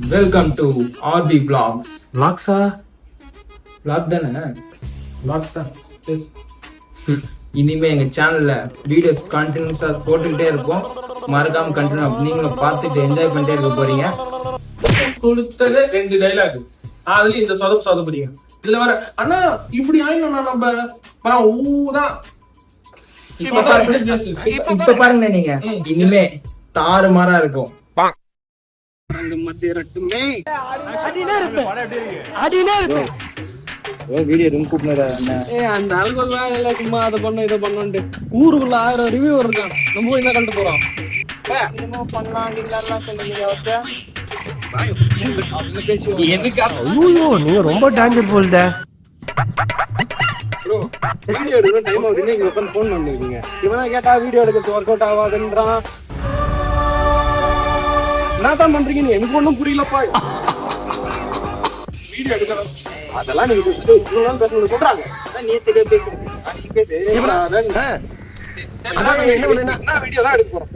Welcome to RP vlogs. vlogsஆ? vlog தானே? vlogs தான். இனிமே எங்க சேனல்ல வீடியோஸ் கண்டினியூஸா போட்டுக்கிட்டே இருப்போம். மறக்காம கண்டினியூ நீங்களும் பார்த்துட்டு என்ஜாய் பண்ணிட்டே இருக்க போறீங்க. கொடுத்தது 2 டைலாக், அதுலயும் இந்த சொதப்புறீங்க. இதுல வர அண்ணா இப்படி ஆயிடும் நம்ம ஊதான். இப்ப பாருங்க நீங்க இனிமே தாறுமாறா இருக்கும். வீடியோ ரூம் கூப்பிடுற அந்த அல்கோல் எல்லாம் சும்மா அதை பண்ண இதை பண்ணோன்ட்டு ஊருக்குள்ள 1000 ரிவ்யூ இருக்கான். நம்ம போய் என்ன கண்டு போறோம்? நீங்க ரொம்ப டேஞ்சர் போல்த. வீடியோ எடுக்கிற டைம் ஆகுது, நீங்க உட்காந்து போன் பண்ணிருக்கீங்க. இவனா கேட்டா வீடியோ எடுக்கிறது ஒர்க் அவுட் ஆகாதுன்றான். என்ன தான் பண்றீங்க நீங்க? எனக்கு ஒண்ணும் புரியலப்பா. வீடியோ எடுக்கணும் அதெல்லாம் நீங்க பேசிட்டு இவ்வளவு நாள் பேசணும்னு சொல்றாங்க. நீ தெரிய பேசுறேன் என்ன வீடியோ தான் எடுக்க போறோம்.